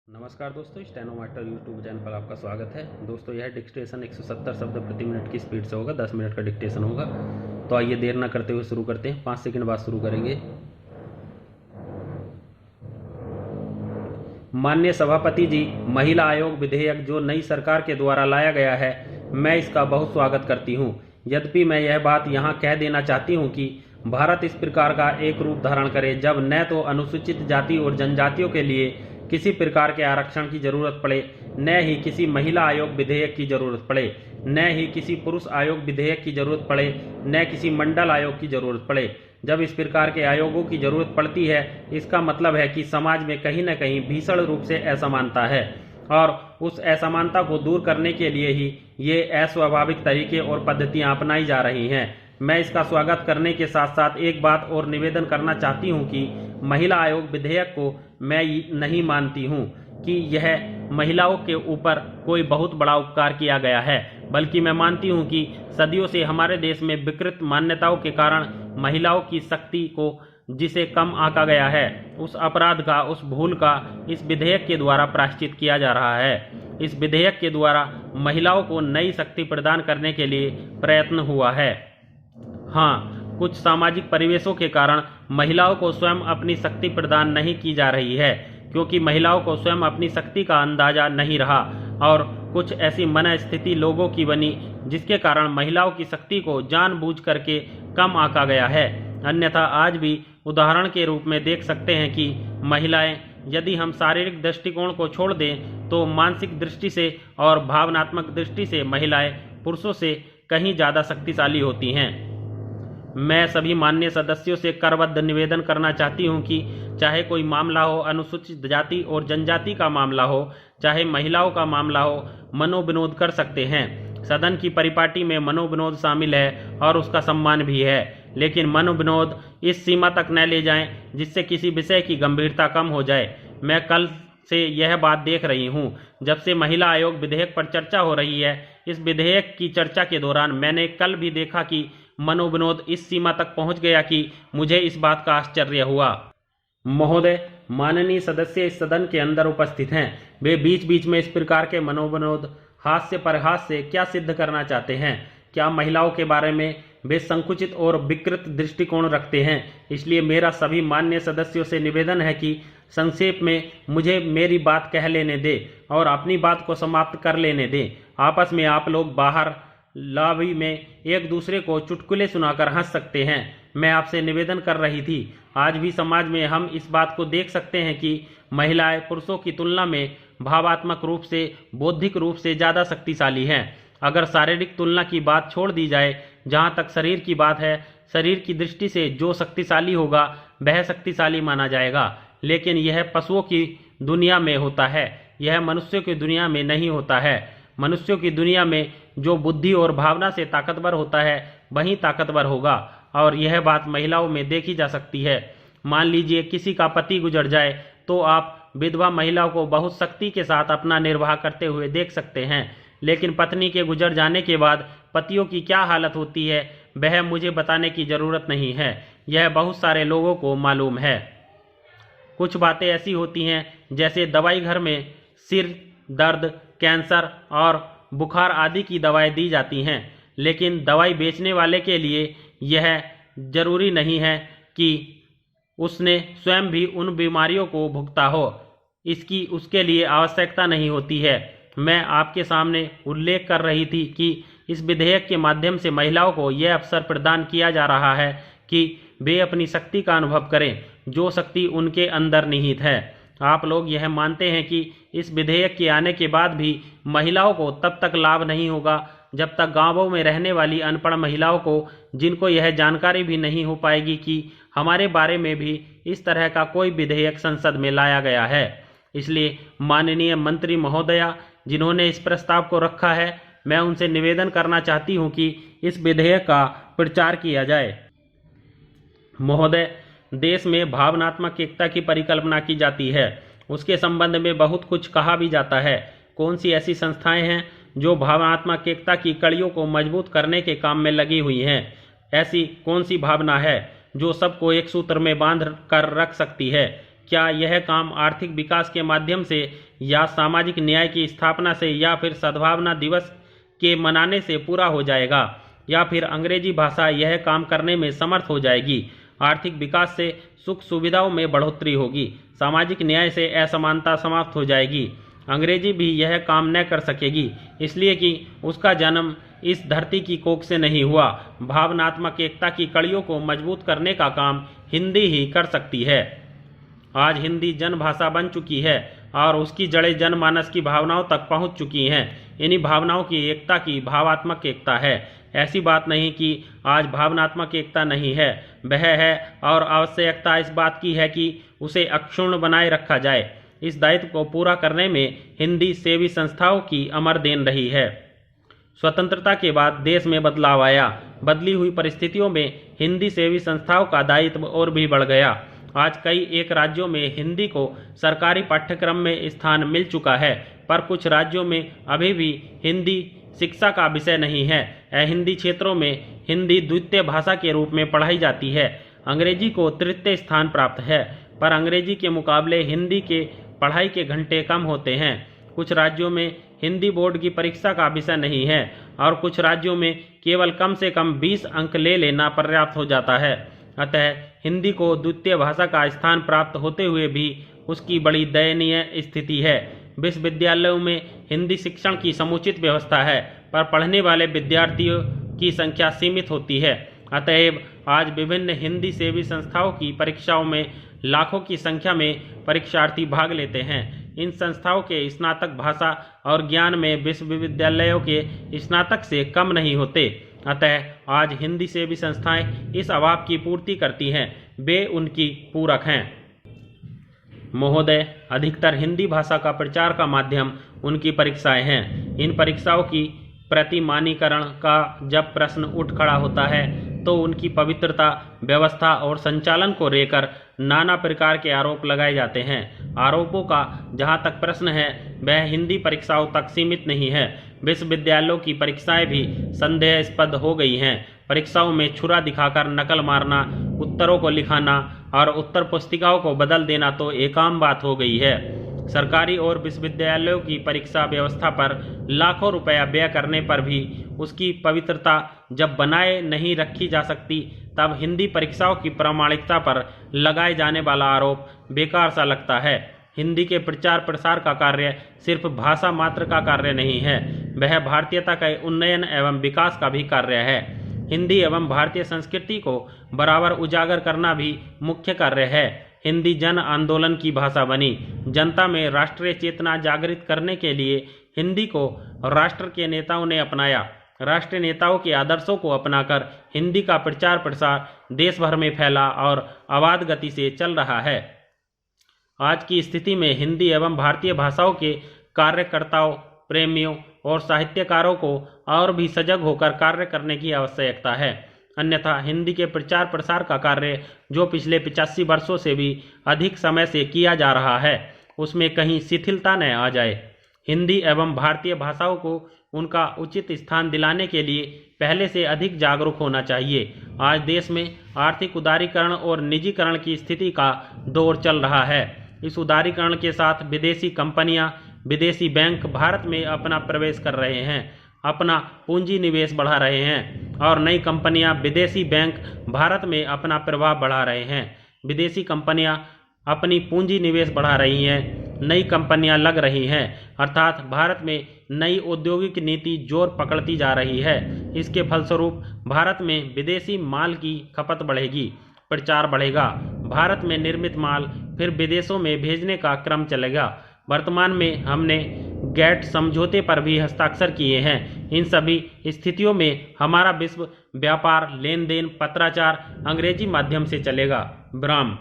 नमस्कार दोस्तों, steno master YouTube channel पर आपका स्वागत है। दोस्तों यह डिक्टेशन 170 शब्द प्रति मिनट की स्पीड से होगा। 10 मिनट का डिक्टेशन होगा। तो आइए देर ना करते हुए शुरू करते हैं। 5 सेकंड बाद शुरू करेंगे। माननीय सभापति जी, महिला आयोग विधेयक जो नई सरकार के द्वारा लाया गया है, मैं इसका बहुत स्वागत करती हूँ। यद्यपि मैं यह बात यहाँ कह देना चाहती हूँ कि भारत इस प्रकार का एक रूप धारण करे जब न तो अनुसूचित जाति और जनजातियों के लिए किसी प्रकार के आरक्षण की जरूरत पड़े, न ही किसी महिला आयोग विधेयक की जरूरत पड़े, न ही किसी पुरुष आयोग विधेयक की जरूरत पड़े, न किसी मंडल आयोग की जरूरत पड़े। जब इस प्रकार के आयोगों की जरूरत पड़ती है, इसका मतलब है कि समाज में कहीं न कहीं भीषण रूप से असमानता है और उस असमानता को दूर करने के लिए ही ये अस्वाभाविक तरीके और पद्धतियां अपनाई जा रही हैं। मैं इसका स्वागत करने के साथ साथ एक बात और निवेदन करना चाहती हूं कि महिला आयोग विधेयक को मैं नहीं मानती हूं कि यह महिलाओं के ऊपर कोई बहुत बड़ा उपकार किया गया है, बल्कि मैं मानती हूं कि सदियों से हमारे देश में विकृत मान्यताओं के कारण महिलाओं की शक्ति को जिसे कम आंका गया है, उस अपराध का, उस भूल का इस विधेयक के द्वारा प्रायश्चित किया जा रहा है। इस विधेयक के द्वारा महिलाओं को नई शक्ति प्रदान करने के लिए प्रयत्न हुआ है। हाँ, कुछ सामाजिक परिवेशों के कारण महिलाओं को स्वयं अपनी शक्ति प्रदान नहीं की जा रही है, क्योंकि महिलाओं को स्वयं अपनी शक्ति का अंदाजा नहीं रहा और कुछ ऐसी मनस्थिति लोगों की बनी जिसके कारण महिलाओं की शक्ति को जानबूझ करके कम आंका गया है। अन्यथा आज भी उदाहरण के रूप में देख सकते हैं कि महिलाएं, यदि हम शारीरिक दृष्टिकोण को छोड़ दें तो मानसिक दृष्टि से और भावनात्मक दृष्टि से महिलाएं पुरुषों से कहीं ज़्यादा शक्तिशाली होती हैं। मैं सभी माननीय सदस्यों से करबद्ध निवेदन करना चाहती हूं कि चाहे कोई मामला हो, अनुसूचित जाति और जनजाति का मामला हो, चाहे महिलाओं का मामला हो, मनोविनोद कर सकते हैं। सदन की परिपाटी में मनोविनोद शामिल है और उसका सम्मान भी है, लेकिन मनोविनोद इस सीमा तक न ले जाएं जिससे किसी विषय की गंभीरता कम हो जाए। मैं कल से यह बात देख रही हूं, जब से महिला आयोग विधेयक पर चर्चा हो रही है। इस विधेयक की चर्चा के दौरान मैंने कल भी देखा कि मनोविनोद इस सीमा तक पहुंच गया कि मुझे इस बात का आश्चर्य हुआ। महोदय, माननीय सदस्य इस सदन के अंदर उपस्थित हैं। वे बीच बीच में इस प्रकार के मनोविनोद, हास्य परिहास से क्या सिद्ध करना चाहते हैं? क्या महिलाओं के बारे में वे संकुचित और विकृत दृष्टिकोण रखते हैं? इसलिए मेरा सभी माननीय सदस्यों से निवेदन है कि संक्षेप में मुझे मेरी बात कह लेने दे और अपनी बात को समाप्त कर लेने दें। आपस में आप लोग बाहर लॉबी में एक दूसरे को चुटकुले सुनाकर हंस सकते हैं। मैं आपसे निवेदन कर रही थी, आज भी समाज में हम इस बात को देख सकते हैं कि महिलाएं पुरुषों की तुलना में भावात्मक रूप से, बौद्धिक रूप से ज़्यादा शक्तिशाली हैं। अगर शारीरिक तुलना की बात छोड़ दी जाए, जहाँ तक शरीर की बात है, शरीर की दृष्टि से जो शक्तिशाली होगा वह शक्तिशाली माना जाएगा, लेकिन यह पशुओं की दुनिया में होता है, यह मनुष्यों की दुनिया में नहीं होता है। मनुष्यों की दुनिया में जो बुद्धि और भावना से ताकतवर होता है वही ताकतवर होगा, और यह बात महिलाओं में देखी जा सकती है। मान लीजिए किसी का पति गुजर जाए तो आप विधवा महिलाओं को बहुत सख्ती के साथ अपना निर्वाह करते हुए देख सकते हैं, लेकिन पत्नी के गुजर जाने के बाद पतियों की क्या हालत होती है वह मुझे बताने की ज़रूरत नहीं है, यह बहुत सारे लोगों को मालूम है। कुछ बातें ऐसी होती हैं जैसे दवाई घर में सिर दर्द, कैंसर और बुखार आदि की दवाएं दी जाती हैं, लेकिन दवाई बेचने वाले के लिए यह जरूरी नहीं है कि उसने स्वयं भी उन बीमारियों को भुगता हो, इसकी उसके लिए आवश्यकता नहीं होती है। मैं आपके सामने उल्लेख कर रही थी कि इस विधेयक के माध्यम से महिलाओं को यह अवसर प्रदान किया जा रहा है कि वे अपनी शक्ति का अनुभव करें, जो शक्ति उनके अंदर निहित है। आप लोग यह मानते हैं कि इस विधेयक के आने के बाद भी महिलाओं को तब तक लाभ नहीं होगा जब तक गांवों में रहने वाली अनपढ़ महिलाओं को, जिनको यह जानकारी भी नहीं हो पाएगी कि हमारे बारे में भी इस तरह का कोई विधेयक संसद में लाया गया है। इसलिए माननीय मंत्री महोदया, जिन्होंने इस प्रस्ताव को रखा है, मैं उनसे निवेदन करना चाहती हूं कि इस विधेयक का प्रचार किया जाए। महोदय, देश में भावनात्मक एकता की परिकल्पना की जाती है, उसके संबंध में बहुत कुछ कहा भी जाता है। कौन सी ऐसी संस्थाएं हैं जो भावनात्मक एकता की कड़ियों को मजबूत करने के काम में लगी हुई हैं? ऐसी कौन सी भावना है जो सबको एक सूत्र में बांध कर रख सकती है? क्या यह काम आर्थिक विकास के माध्यम से या सामाजिक न्याय की स्थापना से या फिर सद्भावना दिवस के मनाने से पूरा हो जाएगा, या फिर अंग्रेजी भाषा यह काम करने में समर्थ हो जाएगी। आर्थिक विकास से सुख सुविधाओं में बढ़ोतरी होगी, सामाजिक न्याय से असमानता समाप्त हो जाएगी। अंग्रेजी भी यह काम न कर सकेगी, इसलिए कि उसका जन्म इस धरती की कोख से नहीं हुआ। भावनात्मक एकता की कड़ियों को मजबूत करने का काम हिंदी ही कर सकती है। आज हिंदी जनभाषा बन चुकी है और उसकी जड़ें जनमानस की भावनाओं तक पहुंच चुकी हैं। इन्हीं भावनाओं की एकता की भावात्मक एकता है। ऐसी बात नहीं कि आज भावनात्मक एकता नहीं है, वह है, और आवश्यकता इस बात की है कि उसे अक्षुण्ण बनाए रखा जाए। इस दायित्व को पूरा करने में हिंदी सेवी संस्थाओं की अमर देन रही है। स्वतंत्रता के बाद देश में बदलाव आया। बदली हुई परिस्थितियों में हिंदी सेवी संस्थाओं का दायित्व और भी बढ़ गया। आज कई एक राज्यों में हिंदी को सरकारी पाठ्यक्रम में स्थान मिल चुका है, पर कुछ राज्यों में अभी भी हिंदी शिक्षा का विषय नहीं है। हिंदी क्षेत्रों में हिंदी द्वितीय भाषा के रूप में पढ़ाई जाती है। अंग्रेजी को तृतीय स्थान प्राप्त है, पर अंग्रेजी के मुकाबले हिंदी के पढ़ाई के घंटे कम होते हैं। कुछ राज्यों में हिंदी बोर्ड की परीक्षा का विषय नहीं है और कुछ राज्यों में केवल कम से कम 20 अंक ले लेना पर्याप्त हो जाता है। अतः हिंदी को द्वितीय भाषा का स्थान प्राप्त होते हुए भी उसकी बड़ी दयनीय स्थिति है। विश्वविद्यालयों में हिंदी शिक्षण की समुचित व्यवस्था है, पर पढ़ने वाले विद्यार्थियों की संख्या सीमित होती है। अतएव आज विभिन्न हिंदी सेवी संस्थाओं की परीक्षाओं में लाखों की संख्या में परीक्षार्थी भाग लेते हैं। इन संस्थाओं के स्नातक भाषा और ज्ञान में विश्वविद्यालयों के स्नातक से कम नहीं होते। अतः आज हिंदी सेवी संस्थाएं इस अभाव की पूर्ति करती हैं, वे उनकी पूरक हैं। महोदय, अधिकतर हिंदी भाषा का प्रचार का माध्यम उनकी परीक्षाएं हैं। इन परीक्षाओं की प्रतिमानीकरण का जब प्रश्न उठ खड़ा होता है तो उनकी पवित्रता, व्यवस्था और संचालन को लेकर नाना प्रकार के आरोप लगाए जाते हैं। आरोपों का जहां तक प्रश्न है वह हिंदी परीक्षाओं तक सीमित नहीं है। विश्वविद्यालयों की परीक्षाएं भी संदेहास्पद हो गई हैं। परीक्षाओं में छुरा दिखाकर नकल मारना, उत्तरों को लिखाना और उत्तर पुस्तिकाओं को बदल देना तो एक आम बात हो गई है। सरकारी और विश्वविद्यालयों की परीक्षा व्यवस्था पर लाखों रुपया व्यय करने पर भी उसकी पवित्रता जब बनाए नहीं रखी जा सकती, तब हिंदी परीक्षाओं की प्रामाणिकता पर लगाए जाने वाला आरोप बेकार सा लगता है। हिंदी के प्रचार प्रसार का कार्य सिर्फ भाषा मात्र का कार्य नहीं है, वह भारतीयता के उन्नयन एवं विकास का भी कार्य है। हिंदी एवं भारतीय संस्कृति को बराबर उजागर करना भी मुख्य कार्य है। हिंदी जन आंदोलन की भाषा बनी। जनता में राष्ट्रीय चेतना जागृत करने के लिए हिंदी को राष्ट्र के नेताओं ने अपनाया। राष्ट्रीय नेताओं के आदर्शों को अपनाकर हिंदी का प्रचार प्रसार देश भर में फैला और अबाध गति से चल रहा है। आज की स्थिति में हिंदी एवं भारतीय भाषाओं के कार्यकर्ताओं, प्रेमियों और साहित्यकारों को और भी सजग होकर कार्य करने की आवश्यकता है। अन्यथा हिंदी के प्रचार प्रसार का कार्य जो पिछले 85 वर्षों से भी अधिक समय से किया जा रहा है, उसमें कहीं शिथिलता न आ जाए। हिंदी एवं भारतीय भाषाओं को उनका उचित स्थान दिलाने के लिए पहले से अधिक जागरूक होना चाहिए। आज देश में आर्थिक उदारीकरण और निजीकरण की स्थिति का दौर चल रहा है। इस उदारीकरण के साथ विदेशी कंपनियां, विदेशी बैंक भारत में अपना प्रवेश कर रहे हैं, अपना पूंजी निवेश बढ़ा रहे हैं और नई कंपनियां, विदेशी बैंक भारत में अपना प्रभाव बढ़ा रहे हैं। विदेशी कंपनियां अपनी पूंजी निवेश बढ़ा रही हैं, नई कंपनियां लग रही हैं, अर्थात भारत में नई औद्योगिक नीति जोर पकड़ती जा रही है। इसके फलस्वरूप भारत में विदेशी माल की खपत बढ़ेगी, प्रचार बढ़ेगा, भारत में निर्मित माल फिर विदेशों में भेजने का क्रम चलेगा। वर्तमान में हमने गैट समझौते पर भी हस्ताक्षर किए हैं। इन सभी स्थितियों में हमारा विश्व व्यापार, लेन देन, पत्राचार अंग्रेजी माध्यम से चलेगा। विराम।